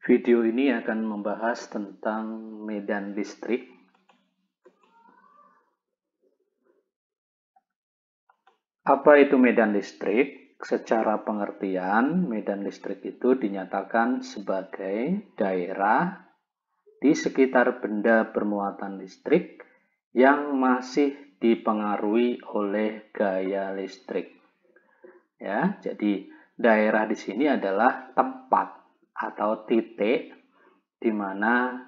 Video ini akan membahas tentang medan listrik. Apa itu medan listrik? Secara pengertian, medan listrik itu dinyatakan sebagai daerah di sekitar benda bermuatan listrik yang masih dipengaruhi oleh gaya listrik. Ya, jadi daerah di sini adalah tempat atau titik di mana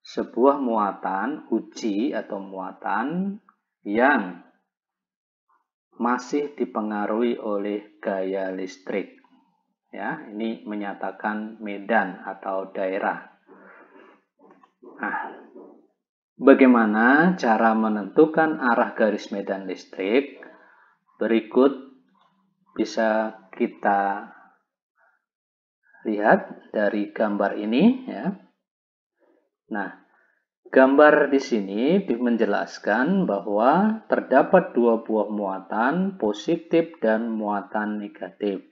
sebuah muatan uji atau muatan yang masih dipengaruhi oleh gaya listrik. Ya, ini menyatakan medan atau daerah. Nah, bagaimana cara menentukan arah garis medan listrik? Berikut bisa kita lihat dari gambar ini, ya. Nah, gambar di sini menjelaskan bahwa terdapat dua buah muatan positif dan muatan negatif.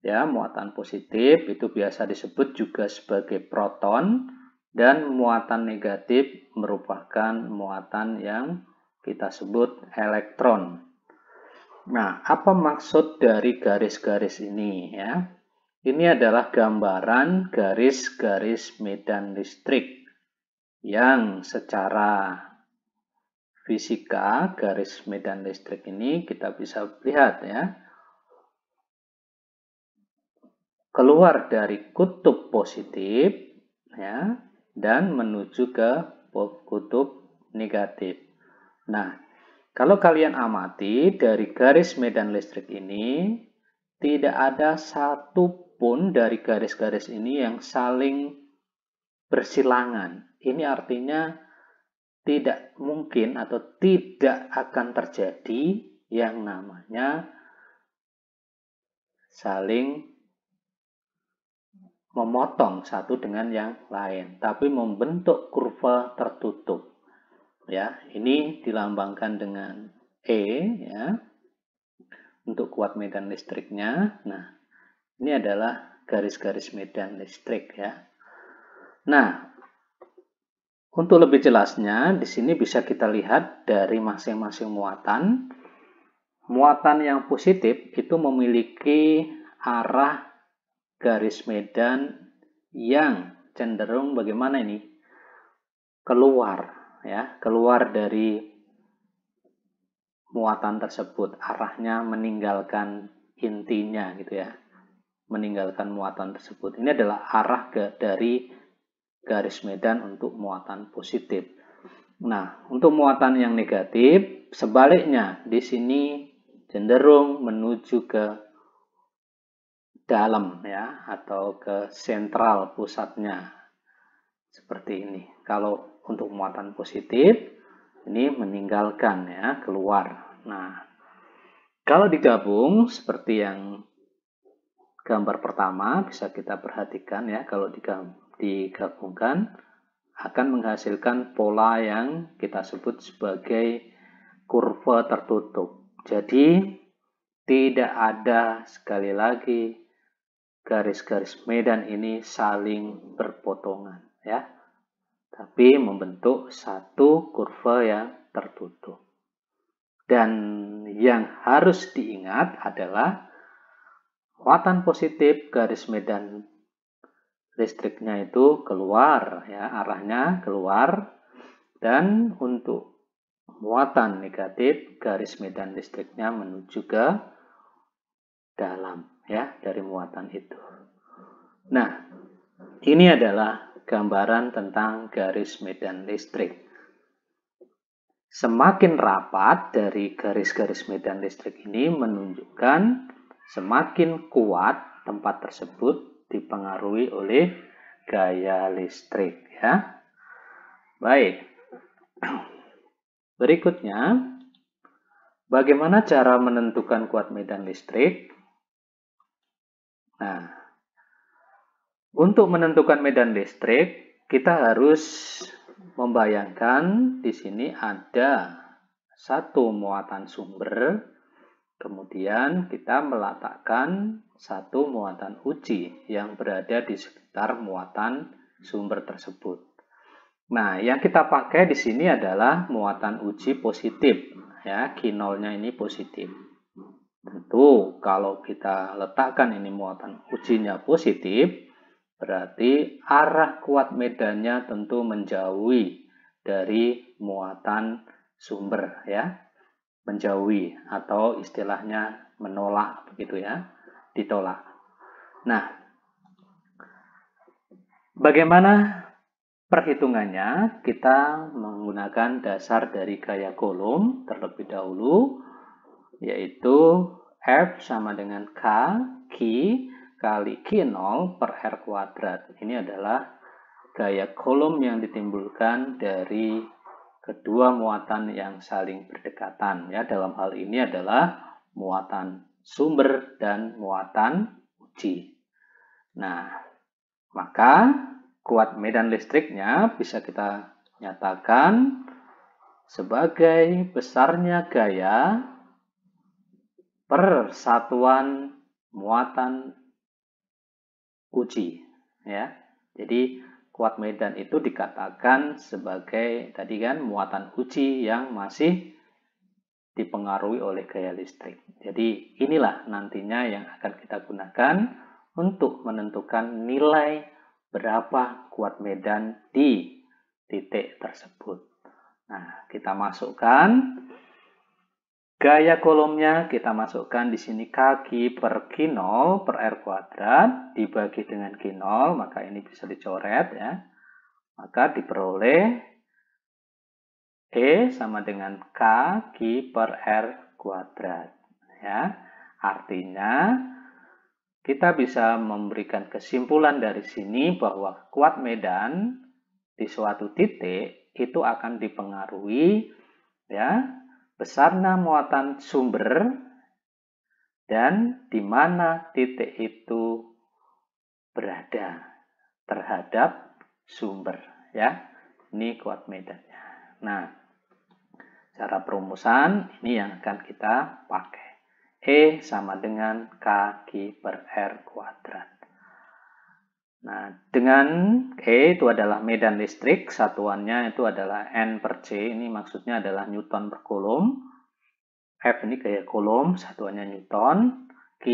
Ya, muatan positif itu biasa disebut juga sebagai proton dan muatan negatif merupakan muatan yang kita sebut elektron. Nah, apa maksud dari garis-garis ini, ya? Ini adalah gambaran garis-garis medan listrik yang secara fisika garis medan listrik ini kita bisa lihat, ya. Keluar dari kutub positif, ya, dan menuju ke kutub negatif. Nah, kalau kalian amati dari garis medan listrik ini, tidak ada satupun dari garis-garis ini yang saling bersilangan. Ini artinya tidak mungkin atau tidak akan terjadi yang namanya saling memotong satu dengan yang lain, tapi membentuk kurva tertutup. Ya, ini dilambangkan dengan E, ya, untuk kuat medan listriknya. Nah, ini adalah garis-garis medan listrik, ya. Nah, untuk lebih jelasnya, di sini bisa kita lihat dari masing-masing muatan. Muatan yang positif itu memiliki arah garis medan yang cenderung bagaimana ini? Keluar, ya, keluar dari muatan tersebut, arahnya meninggalkan intinya gitu, ya. Meninggalkan muatan tersebut. Ini adalah arah dari garis medan untuk muatan positif. Nah, untuk muatan yang negatif, sebaliknya di sini cenderung menuju ke dalam, ya, atau ke sentral pusatnya. Seperti ini. Kalau untuk muatan positif, ini meninggalkan, ya, keluar. Nah, kalau digabung seperti yang gambar pertama bisa kita perhatikan, ya, kalau digabungkan akan menghasilkan pola yang kita sebut sebagai kurva tertutup. Jadi tidak ada, sekali lagi, garis-garis medan ini saling berpotongan, ya, tapi membentuk satu kurva yang tertutup. Dan yang harus diingat adalah muatan positif garis medan listriknya itu keluar, ya, arahnya keluar, dan untuk muatan negatif garis medan listriknya menuju ke dalam, ya, dari muatan itu. Nah, ini adalah gambaran tentang garis medan listrik. Semakin rapat dari garis-garis medan listrik ini menunjukkan semakin kuat tempat tersebut dipengaruhi oleh gaya listrik, ya. Baik. Berikutnya, bagaimana cara menentukan kuat medan listrik? Nah, untuk menentukan medan listrik, kita harus membayangkan di sini ada satu muatan sumber, kemudian kita meletakkan satu muatan uji yang berada di sekitar muatan sumber tersebut. Nah, yang kita pakai di sini adalah muatan uji positif, ya, Q0-nya ini positif. Tentu kalau kita letakkan ini muatan ujinya positif, berarti arah kuat medannya tentu menjauhi dari muatan sumber, ya, menjauhi atau istilahnya menolak, begitu ya, ditolak. Nah, bagaimana perhitungannya? Kita menggunakan dasar dari gaya Coulomb terlebih dahulu, yaitu F sama dengan K, Q kali Q0 per R kuadrat. Ini adalah gaya Coulomb yang ditimbulkan dari kedua muatan yang saling berdekatan. Ya, dalam hal ini adalah muatan sumber dan muatan uji. Nah, maka kuat medan listriknya bisa kita nyatakan sebagai besarnya gaya per satuan muatan uji, ya. Jadi kuat medan itu dikatakan sebagai tadi kan muatan uji yang masih dipengaruhi oleh gaya listrik. Jadi inilah nantinya yang akan kita gunakan untuk menentukan nilai berapa kuat medan di titik tersebut. Nah, kita masukkan gaya Coulombnya, kita masukkan di sini kaki per Q0 per R kuadrat dibagi dengan Q0, maka ini bisa dicoret, ya. Maka diperoleh E sama dengan K Q per R kuadrat, ya. Artinya kita bisa memberikan kesimpulan dari sini bahwa kuat medan di suatu titik itu akan dipengaruhi, ya, besarnya muatan sumber dan di mana titik itu berada terhadap sumber, ya. Ini kuat medannya. Nah, cara perumusan ini yang akan kita pakai. E sama dengan K per R kuadrat. Nah, dengan E itu adalah medan listrik, satuannya itu adalah N per C, ini maksudnya adalah Newton per Coulomb. F ini gaya Coulomb, satuannya Newton. Q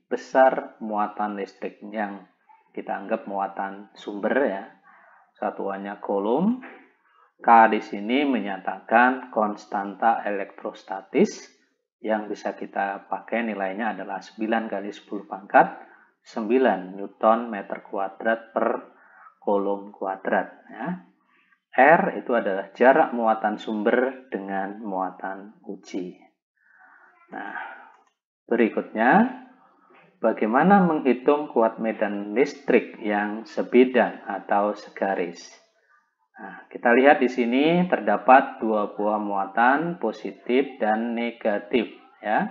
besar muatan listrik yang kita anggap muatan sumber, ya, satuannya Coulomb. K di sini menyatakan konstanta elektrostatis yang bisa kita pakai nilainya adalah 9 kali 10 pangkat 9 Newton meter kuadrat per Coulomb kuadrat, ya. R itu adalah jarak muatan sumber dengan muatan uji. Nah, berikutnya bagaimana menghitung kuat medan listrik yang sebidang atau segaris. Nah, kita lihat di sini terdapat dua buah muatan positif dan negatif, ya.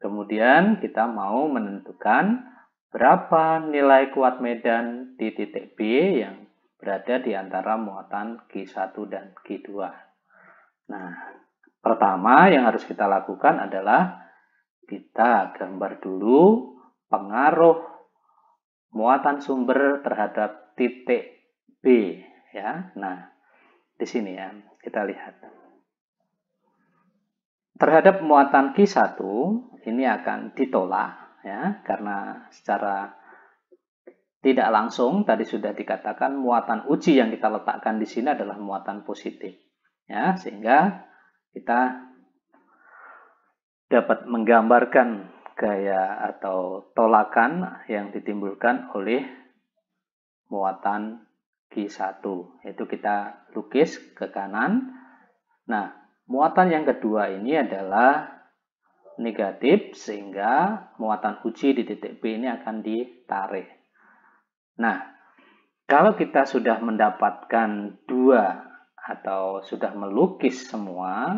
Kemudian kita mau menentukan berapa nilai kuat medan di titik B yang berada di antara muatan Q1 dan Q2. Nah, pertama yang harus kita lakukan adalah kita gambar dulu pengaruh muatan sumber terhadap titik B, ya. Nah, di sini ya, kita lihat. Terhadap muatan Q1 ini akan ditolak, ya, karena secara tidak langsung tadi sudah dikatakan muatan uji yang kita letakkan di sini adalah muatan positif, ya, sehingga kita dapat menggambarkan gaya atau tolakan yang ditimbulkan oleh muatan Q1, yaitu kita lukis ke kanan. Nah, muatan yang kedua ini adalah negatif, sehingga muatan uji di titik B ini akan ditarik. Nah, kalau kita sudah mendapatkan dua atau sudah melukis semua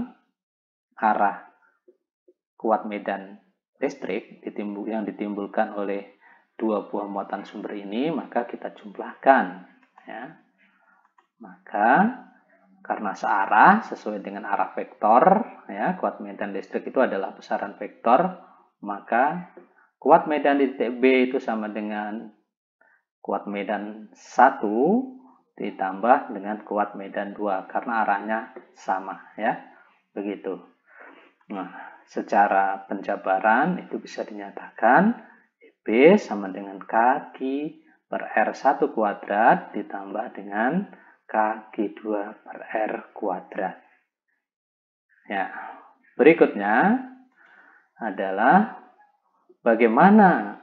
arah kuat medan listrik yang ditimbulkan oleh dua buah muatan sumber ini, maka kita jumlahkan, ya. Maka karena searah sesuai dengan arah vektor, ya, kuat medan listrik itu adalah besaran vektor, maka kuat medan di titik B itu sama dengan kuat medan 1 ditambah dengan kuat medan 2 karena arahnya sama ya. Begitu. Nah, secara penjabaran itu bisa dinyatakan EB sama dengan kaki per R1 kuadrat ditambah dengan kaki 2 per R kuadrat. Ya, berikutnya adalah bagaimana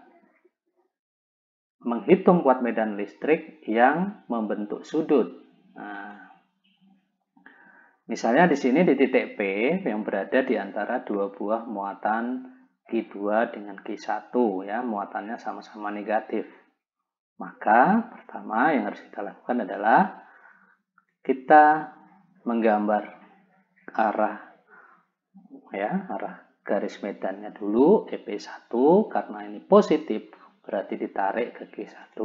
menghitung kuat medan listrik yang membentuk sudut. Nah, misalnya di sini di titik P yang berada di antara dua buah muatan Q2 dengan Q1 ya, muatannya sama-sama negatif. Maka pertama yang harus kita lakukan adalah kita menggambar arah garis medannya dulu EP1 karena ini positif berarti ditarik ke Q1.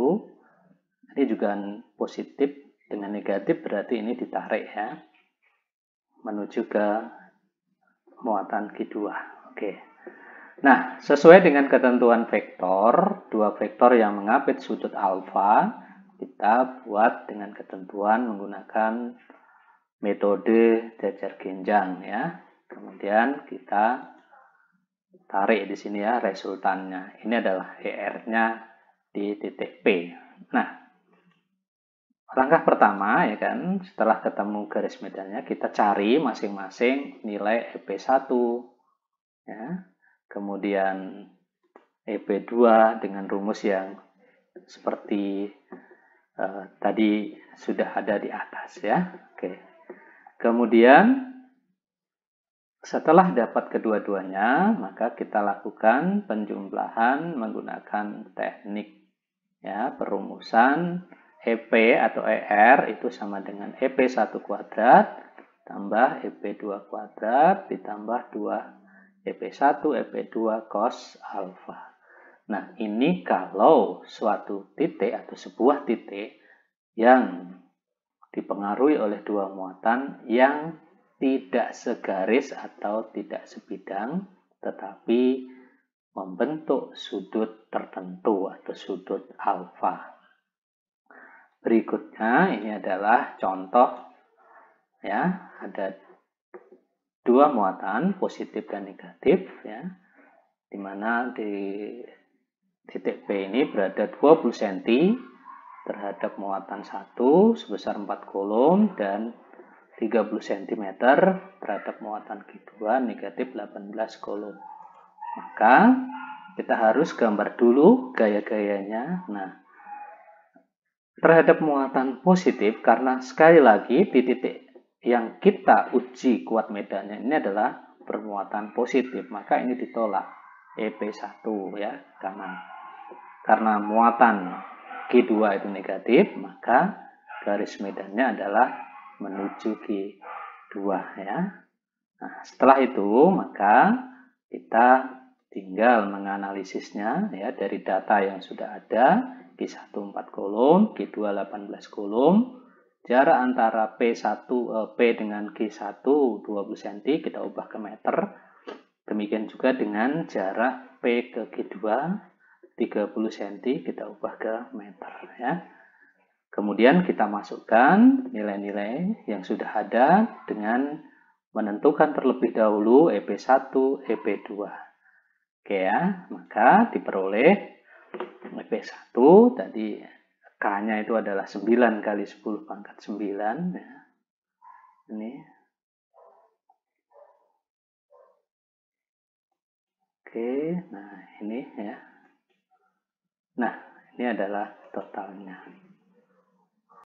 Ini juga positif dengan negatif berarti ini ditarik ya menuju ke muatan Q2. Oke. Nah, sesuai dengan ketentuan vektor, dua vektor yang mengapit sudut alfa, kita buat dengan ketentuan menggunakan metode jajar genjang ya. Kemudian kita tarik di sini ya resultannya. Ini adalah ER-nya di titik P. Nah, langkah pertama ya kan, setelah ketemu garis medannya kita cari masing-masing nilai EP1 ya. Kemudian EP2 dengan rumus yang seperti tadi sudah ada di atas ya. Oke. Kemudian setelah dapat kedua-duanya, maka kita lakukan penjumlahan menggunakan teknik ya, perumusan EP atau ER itu sama dengan EP1 kuadrat tambah EP2 kuadrat ditambah 2 EP1 EP2 cos alfa. Nah, ini kalau suatu titik atau sebuah titik yang dipengaruhi oleh dua muatan yang tidak segaris atau tidak sebidang, tetapi membentuk sudut tertentu atau sudut alfa. Berikutnya ini adalah contoh ya, ada dua muatan positif dan negatif ya, di mana di titik P ini berada 20 cm terhadap muatan 1 sebesar 4 kolom dan 30 cm terhadap muatan Q2 negatif 18 kolom. Maka kita harus gambar dulu gaya-gayanya. Nah, terhadap muatan positif karena sekali lagi di titik yang kita uji kuat medannya ini adalah bermuatan positif, maka ini ditolak EP1 ya, karena muatan Q2 itu negatif, maka garis medannya adalah menuju Q2 ya. Nah, setelah itu maka kita tinggal menganalisisnya ya dari data yang sudah ada. Q1 4 kolom, Q2 18 kolom. Jarak antara P dengan Q1 20 cm kita ubah ke meter. Demikian juga dengan jarak P ke Q2 30 cm kita ubah ke meter ya. Kemudian kita masukkan nilai-nilai yang sudah ada dengan menentukan terlebih dahulu EP1, EP2. Oke ya, maka diperoleh EP1 tadi K-nya itu adalah 9 kali 10 pangkat 9 ya. Ini. Oke, nah ini ya. Nah, ini adalah totalnya.